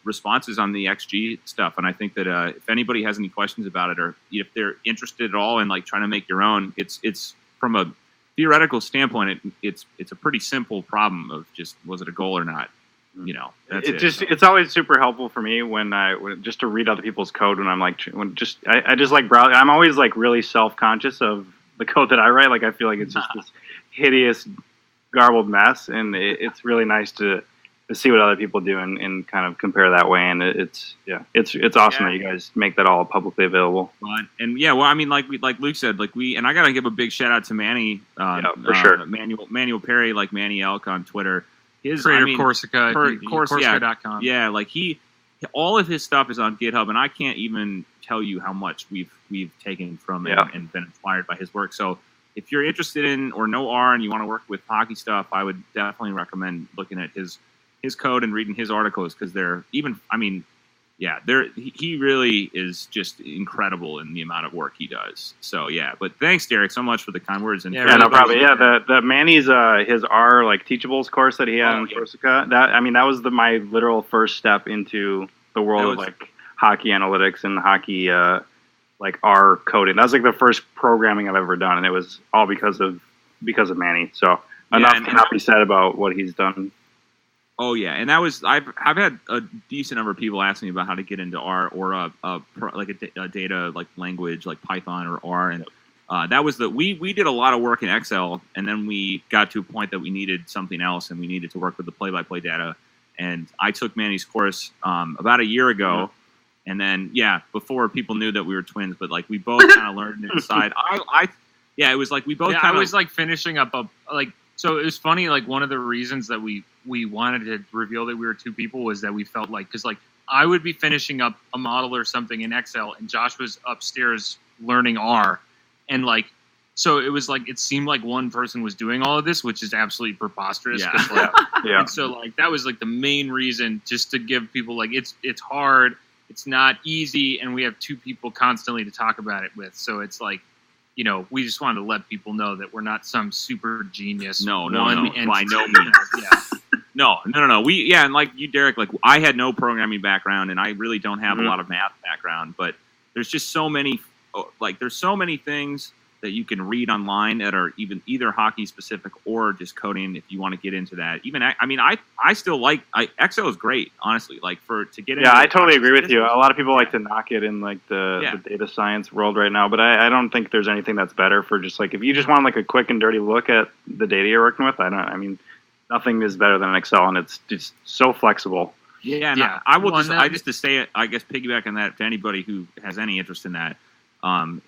responses on the XG stuff, and I think that if anybody has any questions about it, or if they're interested at all in trying to make your own, it's from a theoretical standpoint, it's a pretty simple problem of just, was it a goal or not? That's it. It's always super helpful for me when just to read other people's code when I'm I just like browsing. I'm always really self-conscious of the code that I write. I feel like it's just this hideous, garbled mess, and it's really nice to see what other people do and kind of compare that way. And it's awesome that you guys make that all publicly available. And like Luke said, and I gotta give a big shout out to Manny, for sure, Manuel Perry, Manny Elk on Twitter. His creator of Corsica, Corsica.com. Yeah, all of his stuff is on GitHub, and I can't even tell you how much we've taken from it and been inspired by his work. So if you're interested in or know R and you want to work with hockey stuff, I would definitely recommend looking at his code and reading his articles, because he really is just incredible in the amount of work he does. So yeah, but thanks, Derek, so much for the kind words. And no problem. Yeah, the Manny's his R Teachables course that he had in Corsica. That was my literal first step into the world of hockey analytics and hockey R coding. That was the first programming I've ever done, and it was all because of Manny. So enough cannot be said about what he's done. Oh yeah, and that was I've had a decent number of people ask me about how to get into R or a data language like Python or R, and that was we did a lot of work in Excel, and then we got to a point that we needed something else, and we needed to work with the play-by-play data. And I took Manny's course about a year ago, and then before people knew that we were twins, but we both kind of learned inside. It was we both. I was finishing up So it was funny. One of the reasons that we wanted to reveal that we were two people was that we felt because I would be finishing up a model or something in Excel, and Josh was upstairs learning R, and so it was it seemed like one person was doing all of this, which is absolutely preposterous. Yeah. And so that was the main reason, just to give people it's hard, it's not easy, and we have two people constantly to talk about it with. So it's we just wanted to let people know that we're not some super genius. No, by no means. No. And you, Derek, I had no programming background, and I really don't have a lot of math background. But there's just so many, there's so many things that you can read online that are either hockey specific or just coding. If you want to get into that, I still Excel is great, honestly. To get into. Yeah, I totally agree with you. A lot of people like to knock it in the data science world right now, but I don't think there's anything that's better for just if you just want a quick and dirty look at the data you're working with. Nothing is better than Excel, and it's just so flexible. Yeah, and I will just to say it, I guess piggyback on that to anybody who has any interest in that,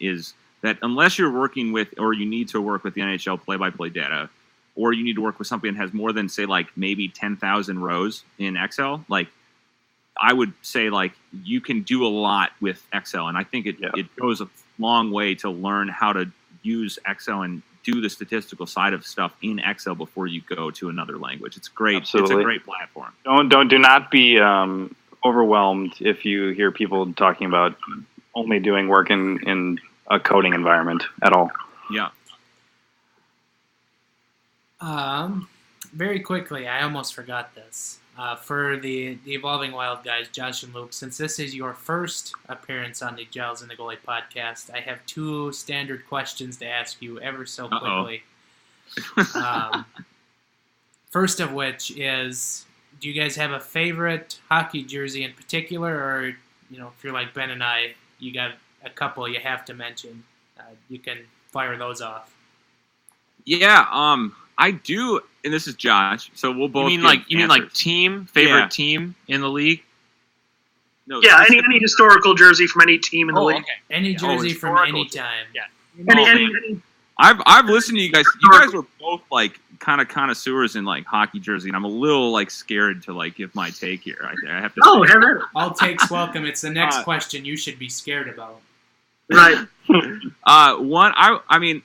is that unless you're working with, or you need to work with the NHL play-by-play data, or you need to work with something that has more than, say, maybe 10,000 rows in Excel, I would say, you can do a lot with Excel, and I think it goes long way to learn how to use Excel and do the statistical side of stuff in Excel before you go to another language. It's great. Absolutely. It's a great platform. Do not be overwhelmed if you hear people talking about only doing work in a coding environment at all. Yeah. Very quickly, I almost forgot this. For the Evolving Wild guys, Josh and Luke, since this is your first appearance on the Gels and the Goalie podcast, I have 2 standard questions to ask you ever so quickly. First of which is, do you guys have a favorite hockey jersey in particular, or if you're like Ben and I, you got a couple you have to mention? You can fire those off. Yeah, I do, and this is Josh. So we'll both. You mean like team favorite team in the league? No. Yeah, any historical jersey from any team in the league. Okay. Any jersey from any time. Yeah. Any I've listened to you guys. You guys were both like kind of connoisseurs in like hockey jersey, and I'm a little like scared to like give my take here. I have to. Oh, have it. All takes welcome. It's the next question you should be scared about. Right. I mean,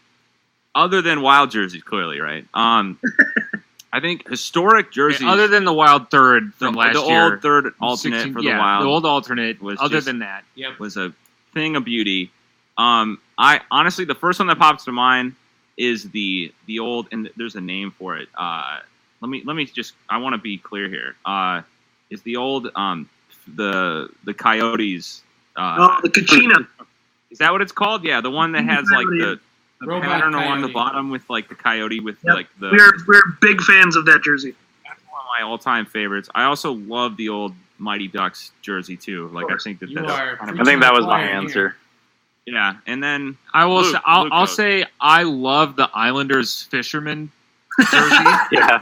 other than Wild jerseys, clearly, right? I think historic jerseys. Other than the Wild third from last year, the old third alternate for the Wild. The old alternate was other than that, was a thing of beauty. I honestly, the first one that pops to mind is the old, and there's a name for it. Let me just. I want to be clear here. Is the old the Coyotes? The Kachina. Is that what it's called? Yeah, the one that has like the pattern along the bottom with like the coyote with like the. We're big fans of that jersey. That's one of my all-time favorites. I also love the old Mighty Ducks jersey too. Like I think that I think that was my answer. Yeah, and then I'll say I love the Islanders fisherman jersey. Yeah.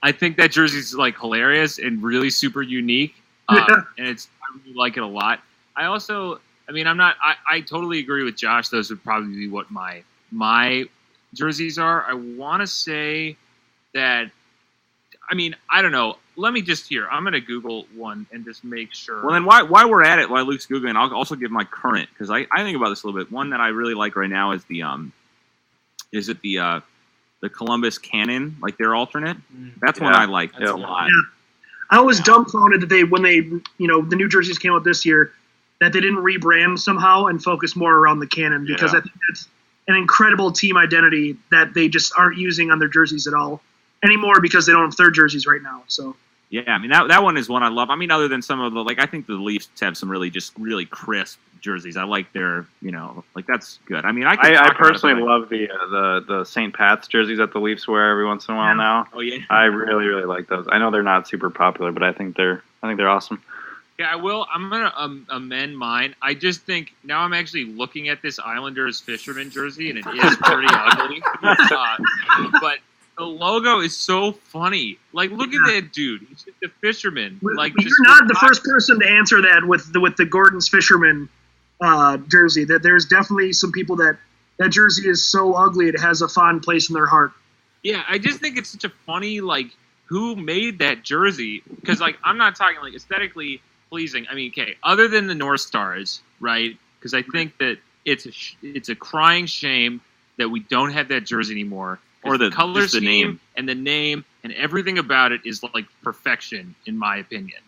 I think that jersey's like hilarious and really super unique. And I really like it a lot. I totally agree with Josh. Those would probably be what my jerseys are. I want to say that, I don't know. Let me just I'm going to Google one and just make sure. Well, then while we're at it, while Luke's Googling, I'll also give my current, because I think about this a little bit. One that I really like right now is the Columbus Cannon, like their alternate. That's one I like a lot. Yeah. I was dumbfounded that when the new jerseys came out this year, that they didn't rebrand somehow and focus more around the Cannon, because I think that's an incredible team identity that they just aren't using on their jerseys at all anymore, because they don't have third jerseys right now. So yeah, that one is one I love. Other than some of the I think the Leafs have some really crisp jerseys. I like their that's good. I personally love the St. Pat's jerseys that the Leafs wear every once in a while now. Oh yeah, I really really like those. I know they're not super popular, but I think they're awesome. Yeah, I will. I'm going to amend mine. I just think now I'm actually looking at this Islanders fisherman jersey, and it is pretty ugly. But the logo is so funny. Like, look at that dude. He's just a fisherman. You're not the first person to answer that with the Gordon's fisherman jersey. That there's definitely some people that jersey is so ugly it has a fond place in their heart. Yeah, I just think it's such a funny, who made that jersey? Because, I'm not talking, aesthetically pleasing. Other than the North Stars, right? Because I think that it's a crying shame that we don't have that jersey anymore. Or the color scheme name. And the name and everything about it is perfection, in my opinion.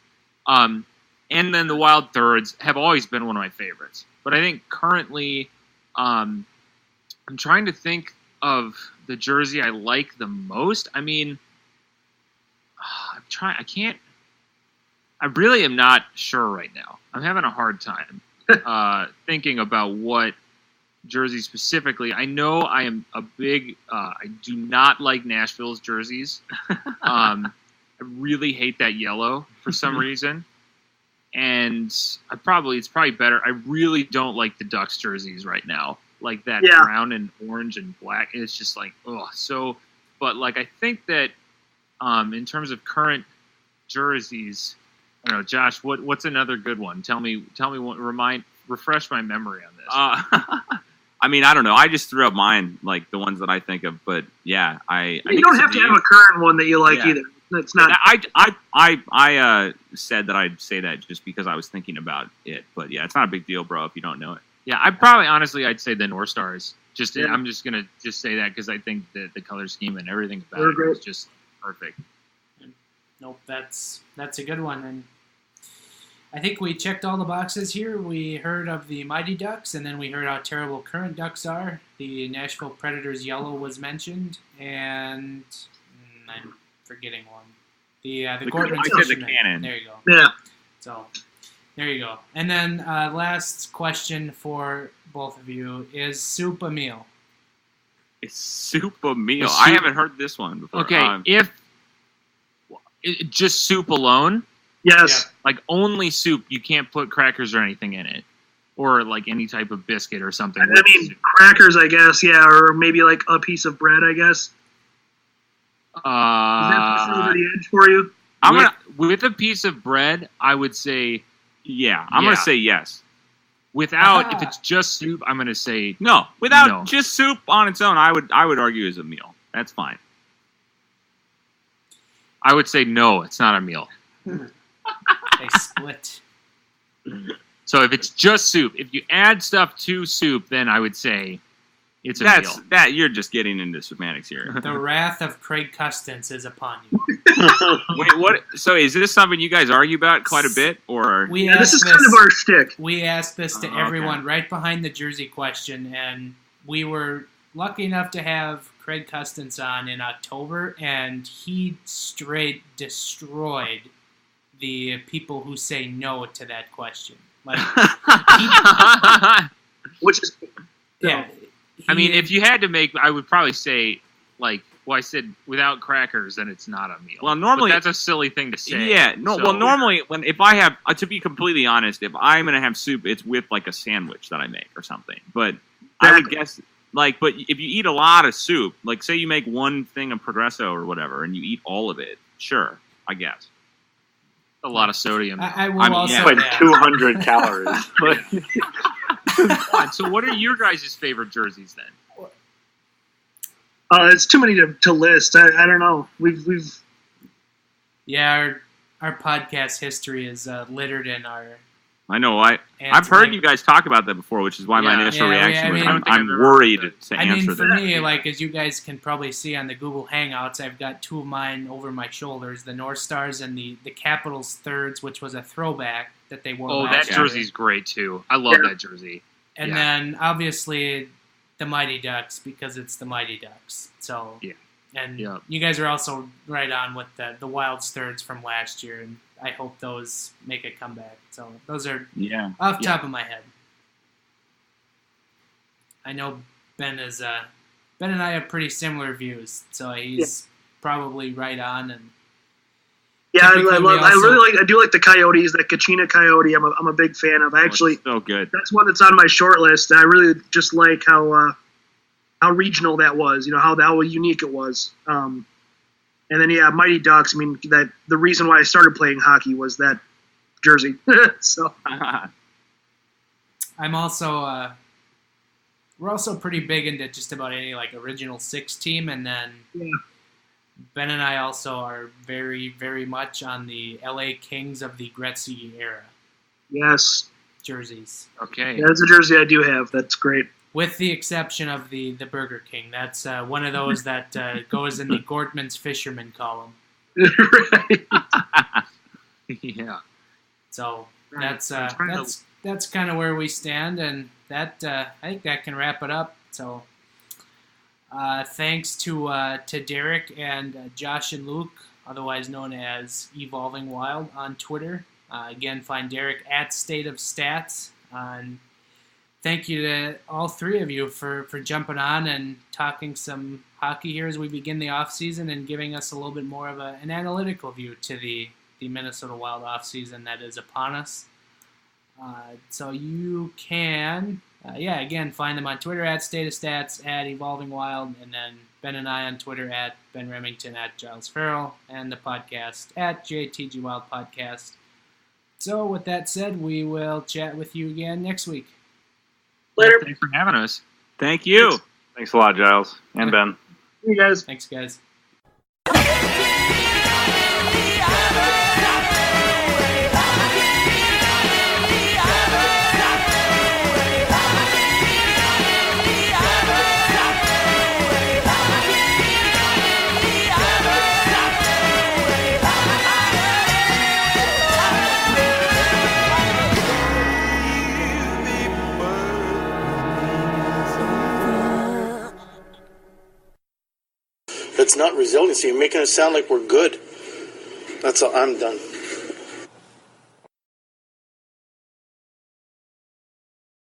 And then the Wild Thirds have always been one of my favorites. But I think currently, I'm trying to think of the jersey I like the most. I really am not sure right now. I'm having a hard time thinking about what jersey specifically. I know I am a big. I do not like Nashville's jerseys. I really hate that yellow for some reason, and it's probably better. I really don't like the Ducks jerseys right now, like that brown and orange and black. It's just so. But I think that in terms of current jerseys. I don't know, Josh. What's another good one? Tell me. What refresh my memory on this. I don't know. I just threw up mine, the ones that I think of. But yeah, you don't have to have a current one that you like either. It's not. I said that I'd say that just because I was thinking about it. But yeah, it's not a big deal, bro. If you don't know it. Yeah, I'd say the North Stars. Yeah. I'm just gonna say that because I think that the color scheme and everything about They're it great. is just perfect. Nope, that's a good one, and I think we checked all the boxes here. We heard of the Mighty Ducks, and then we heard how terrible current Ducks are. The Nashville Predators yellow was mentioned, and I'm forgetting one. The Gortman I said the Fisherman. Cannon. There you go. Yeah. So, there you go. And then last question for both of you: is soup a meal? Is soup a meal? Is I soup- haven't heard this one before. Okay, if just soup alone, Yes. like only soup, you can't put crackers or anything in it, or like any type of biscuit or something. I mean, crackers, I guess, yeah, or maybe like a piece of bread, I guess. Is that pushing over the edge for you? With a piece of bread, I would say yeah. I'm gonna say yes. Without, if it's just soup, I'm gonna say No, without No. just soup on its own, I would argue is a meal. That's fine. I would say no. It's not a meal. They split. So if it's just soup, if you add stuff to soup, then I would say it's a meal. That you're just getting into semantics here. The wrath of Craig Custance is upon you. Wait, what? So is this something you guys argue about quite a bit, or We Yeah, this asked is kind of our shtick. We asked this to Okay. everyone right behind the jersey question, and we were lucky enough to have Craig Custance on in October, and he straight destroyed the people who say no to that question. Like, Which is yeah. I mean, if you had to make, I would probably say, like, well, I said without crackers, then it's not a meal. Well, normally- But that's a silly thing to say. yeah, no. So- Well, normally if I have, to be completely honest, if I'm gonna have soup, it's with like a sandwich that I make or something. But I would guess, like, but if you eat a lot of soup, like say you make one thing of Progresso or whatever, and you eat all of it, sure, I guess. a lot of sodium. I will I mean, also yeah. Like add, 200 calories. Like, Fine, so what are your guys' favorite jerseys then? it's too many to list. I don't know. We've yeah, our podcast history is littered in our. I know. I've heard you guys talk about that before, which is why my Yeah. initial Yeah, reaction I was mean- I'm worried to I mean, answer for that. me, like, as you guys can probably see on the Google Hangouts, I've got two of mine over my shoulders, the North Stars and the Capitals thirds, which was a throwback that they wore Oh, last that year. jersey's great too. I love Yeah. that jersey. And yeah. then, obviously, the Mighty Ducks, because it's the Mighty Ducks. So, Yeah. And Yeah. you guys are also right on with the Wilds thirds from last year, and I hope those make a comeback. So, those are Yeah. off the top of my head. I know Ben and I have pretty similar views, so he's probably right on. And yeah, typically we I do like the Coyotes, that Kachina Coyote. I'm a big fan of. I actually, so good. that's one that's on my short list. And I really just like how regional that was. You know how unique it was. And then Mighty Ducks. I mean, that the reason why I started playing hockey was that jersey. So I'm also we're also pretty big into just about any like original six team, and then Ben and I also are very, very much on the LA Kings of the Gretzky era yes, Okay. jerseys, that's a jersey I do have. That's great. with the exception of the Burger King. That's one of those that goes in the Gortman's Fisherman column. Right. Yeah. So Right. that's kind of where we stand, and that I think that can wrap it up. So thanks to Derek and Josh and Luke, otherwise known as Evolving Wild, on Twitter. Again, find Derek at State of Stats. And thank you to all three of you for jumping on and talking some hockey here as we begin the offseason and giving us a little bit more of an analytical view to the Minnesota Wild offseason that is upon us. So you can, again, find them on Twitter at State of Stats, at Evolving Wild, and then Ben and I on Twitter at Ben Remington, at Giles Farrell, and the podcast at JTG Wild Podcast. So with that said, we will chat with you again next week. Later. Thanks for having us. Thank you. thanks a lot, Giles and Ben. See you guys. Thanks, guys. It's not resiliency. You're making it sound like we're good. That's all. I'm done.